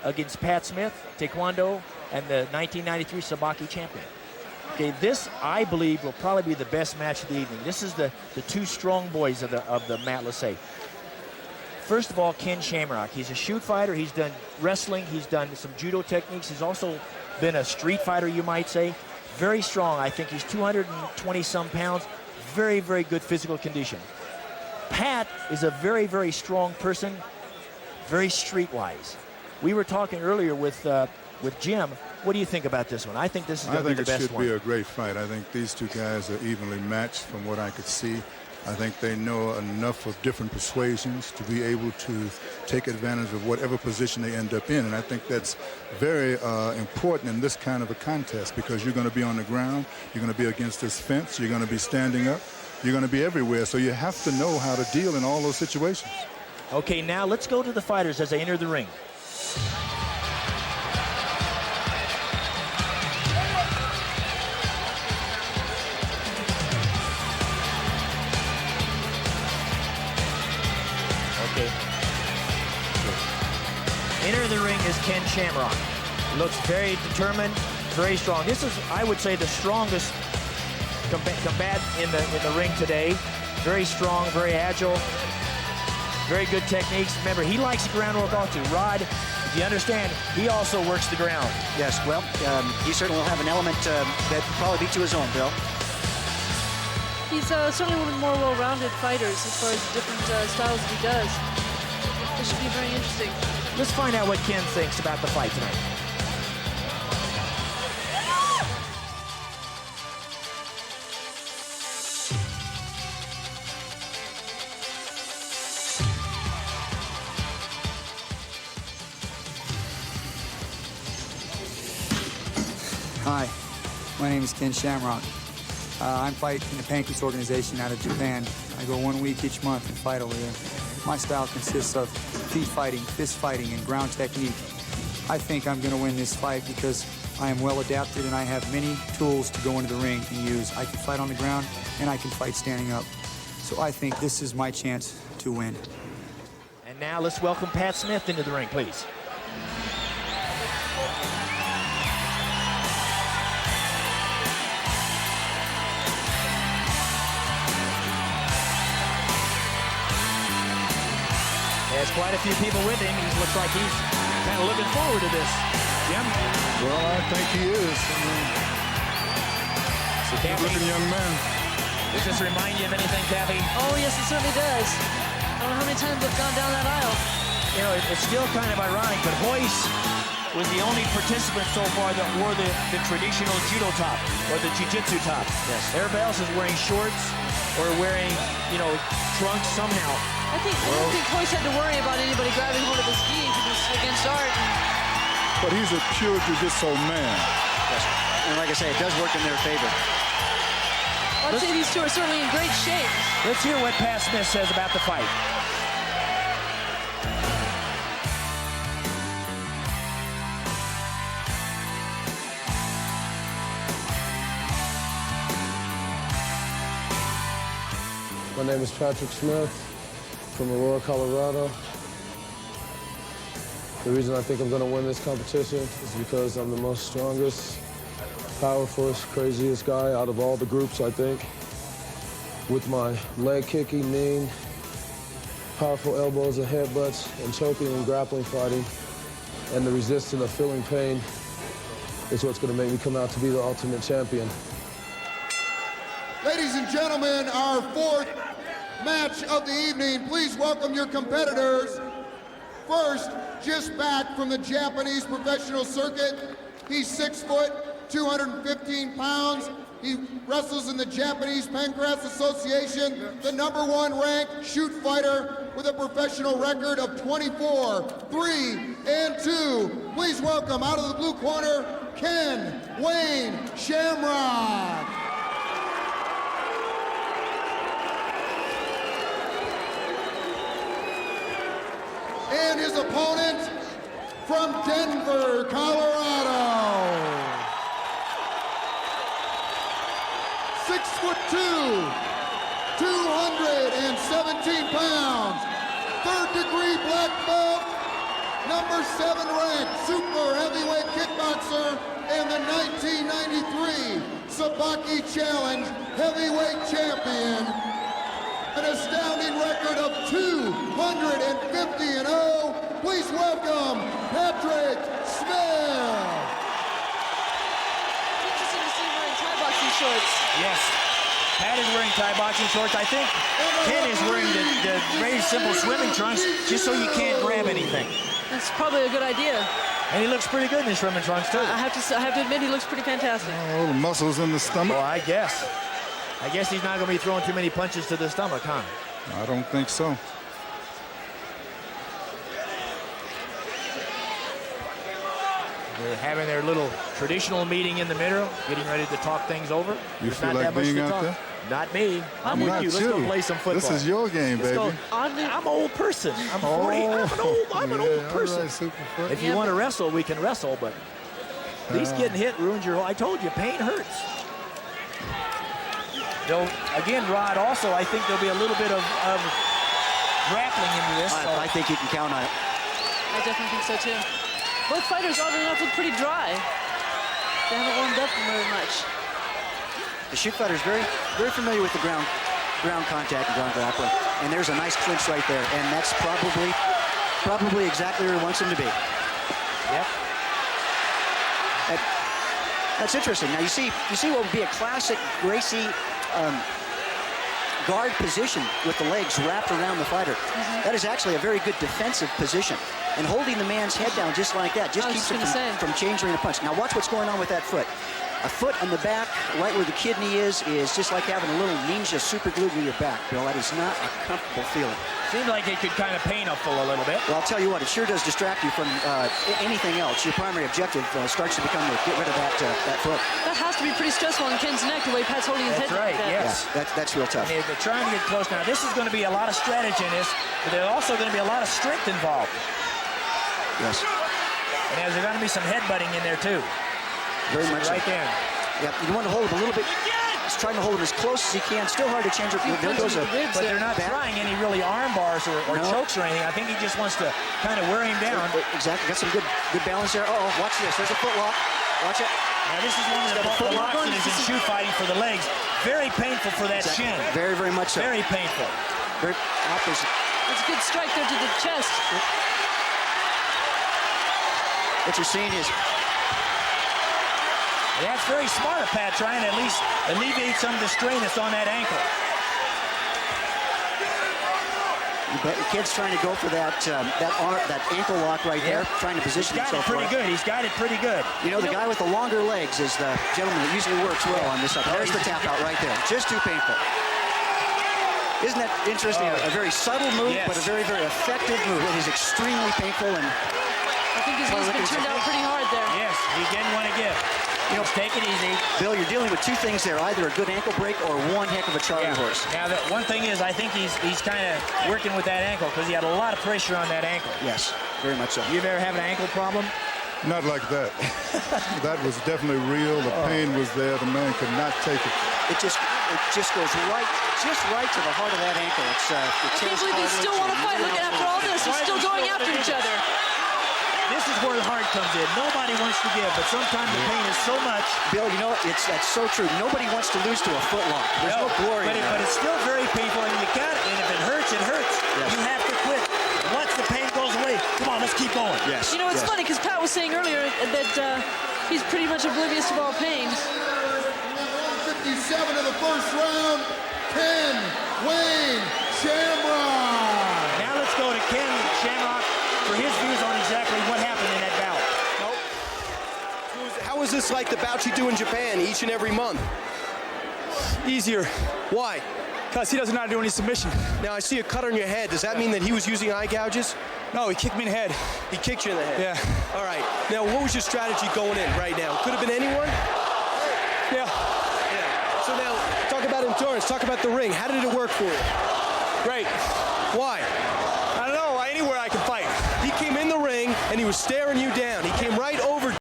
against Pat Smith, Taekwondo, and the 1993 Sabaki champion. Okay, this, I believe, will probably be the best match of the evening. This is the two strong boys of the mat, let's say. First of all, Ken Shamrock. He's a shoot fighter. He's done wrestling. He's done some judo techniques. He's also been a street fighter, you might say. Very strong. I think he's 220-some pounds. Very, very good physical condition. Pat is a very, very strong person, very streetwise. We were talking earlier with Jim. What do you think about this one? I think this is going to be the best one. I think it should be a great fight. I think these two guys are evenly matched from what I could see. I think they know enough of different persuasions to be able to take advantage of whatever position they end up in. And I think that's very important in this kind of a contest, because you're going to be on the ground, you're going to be against this fence, you're going to be standing up, you're going to be everywhere. So you have to know how to deal in all those situations. Okay, now let's go to the fighters as they enter the ring. Enter the ring is Ken Shamrock. Looks very determined, very strong. This is, I would say, the strongest combatant in the ring today. Very strong, very agile, very good techniques. Remember, he likes the ground work also. Rod, if you understand, he also works the ground. Yes, well, he certainly will have an element that probably be to his own, Bill. He's certainly one of the more well-rounded fighters as far as the different styles that he does. This should be very interesting. Let's find out what Ken thinks about the fight tonight. Hi, my name is Ken Shamrock. I'm fighting in the Pancakes organization out of Japan. I go 1 week each month and fight over there. My style consists of feet fighting, fist fighting, and ground technique. I think I'm going to win this fight because I am well adapted and I have many tools to go into the ring and use. I can fight on the ground and I can fight standing up. So I think this is my chance to win. And now let's welcome Pat Smith into the ring, please. Has quite a few people with him. He looks like he's kind of looking forward to this. Jim? Well, I think he is. It's a good-looking young man. Does this remind you of anything, Kathy? Oh, yes, it certainly does. I don't know how many times I've gone down that aisle. You know, it's still kind of ironic, but Royce was the only participant so far that wore the traditional judo top or the jiu-jitsu top. Yes. Everybody else is wearing shorts or wearing, you know, trunks somehow. I don't think Royce had to worry about anybody grabbing hold of his gi if it was against art. But he's a pure jiu-jitsu man. Yes. And like I say, it does work in their favor. I'd say these two are certainly in great shape. Let's hear what Pat Smith says about the fight. My name is Patrick Smith from Aurora, Colorado. The reason I think I'm going to win this competition is because I'm the most strongest, powerfulest, craziest guy out of all the groups, I think. With my leg kicking, kneeing, powerful elbows and headbutts, and choking and grappling fighting, and the resistance of feeling pain is what's going to make me come out to be the ultimate champion. Ladies and gentlemen, our fourth match of the evening. Please welcome your competitors. First, just back from the Japanese professional circuit. He's 6 foot, 215 pounds. He wrestles in the Japanese Pancrase Association, the #1 ranked shoot fighter with a professional record of 24-3-2. Please welcome, out of the blue corner, Ken Wayne Shamrock. And his opponent from Denver, Colorado. 6'2", 217 pounds, third-degree black belt, #7 ranked, Sabaki Challenge heavyweight champion. An astounding record of 250-0. Please welcome Patrick Smith. Interesting to see him wearing Thai boxing shorts. Yes. Pat is wearing Thai boxing shorts. I think Ken is wearing the very simple swimming trunks just so you can't grab anything. That's probably a good idea. And he looks pretty good in his swimming trunks, too. I have to admit, he looks pretty fantastic. Oh, the muscles in the stomach. Well, I guess he's not going to be throwing too many punches to the stomach, huh? I don't think so. They're having their little traditional meeting in the middle, getting ready to talk things over. You There's feel not like that much being to out talk. there? Not me. I'm with Not you. Let's go play some football. This is your game, Let's baby. go. I'm an old person. I'm 40. I'm an old person. All right, Superfoot. If you want to wrestle, we can wrestle, but at least getting hit ruins your whole. I told you, pain hurts. Though, again, Rod, also, I think there'll be a little bit of grappling into this. I think you can count on it. I definitely think so, too. Both fighters, oddly enough, look pretty dry. They haven't warmed up very much. The shoot fighter's very familiar with the ground contact and ground grappling. And there's a nice clinch right there. And that's probably exactly where he wants him to be. Yep. That's interesting. Now you see what would be a classic Gracie guard position with the legs wrapped around the fighter. That is actually a very good defensive position. And holding the man's head down just like that just keeps him from changing a punch. Now watch what's going on with that foot. A foot on the back, right where the kidney is just like having a little ninja super glue to your back, Bill. That is not a comfortable feeling. Seemed like it could kind of pain a fool a little bit. Well, I'll tell you what, it sure does distract you from anything else. Your primary objective starts to become to get rid of that foot. That has to be pretty stressful on Ken's neck, the way Pat's holding his head That's right, like that. yes. Yeah, that's real tough. And they're trying to get close now. This is going to be a lot of strategy in this, but there's also going to be a lot of strength involved. Yes. And there's going to be some headbutting in there, too. Very much right so. there. Yep, you want to hold him a little bit. He's trying to hold him as close as he can. Still hard to change up. There goes a But they're not trying any really arm bars or chokes or anything. I think he just wants to kind of wear him down. Exactly. Got some good balance there. Uh-oh, watch this. There's a foot lock. Watch it. Now, this is one of the locks that is in shoe fighting for the legs. Very painful for that shin. Very, very much so. Very painful. Very opposite. That's a good strike there to the chest. What you're seeing is... That's very smart of Pat, trying to at least alleviate some of the strain that's on that ankle. The kid's trying to go for that ankle lock right there, trying to position himself. He's got it pretty good. He's got it pretty good. You know, the guy with the longer legs is the gentleman that usually works well on this. There's the tap out right there. Just too painful. Isn't that interesting? A very subtle move, but a very, very effective move. It is extremely painful. And I think his knee's been turned out pretty hard there. Yes, he didn't want to give. You know, take it easy. Bill, you're dealing with two things there, either a good ankle break or one heck of a Charlie horse. Now, one thing is, I think he's kind of working with that ankle because he had a lot of pressure on that ankle. Yes, very much so. You ever have an ankle problem? Not like that. That was definitely real. The pain was there. The man could not take it. It just goes right to the heart of that ankle. I can't believe they still want to fight. Look at after all this, they're still going after each other. This is where the heart comes in. Nobody wants to give, but sometimes the pain is so much. Bill, you know, that's so true. Nobody wants to lose to a foot lock. There's no glory in that. But it's still very painful, and you got it. And if it hurts, it hurts. Yes. You have to quit. Once the pain goes away, come on, let's keep going. Yes. You know, it's funny because Pat was saying earlier that he's pretty much oblivious to all pain. 57 of the first round, Ken Wayne Shamrock. Now let's go to Ken Shamrock for his views on exactly what happened in that bout. How is this like the bouts you do in Japan each and every month? Easier. Why? Because he doesn't know how to do any submission. Now I see a cut on your head. Does that mean that he was using eye gouges? No, he kicked me in the head. He kicked you in the head? Yeah. All right. Now what was your strategy going in right now? Could have been anyone? Yeah. So now, talk about endurance. Talk about the ring. How did it work for you? Great. Why? I don't know. Anywhere I can fight. He came in the ring and he was staring you down. He came right over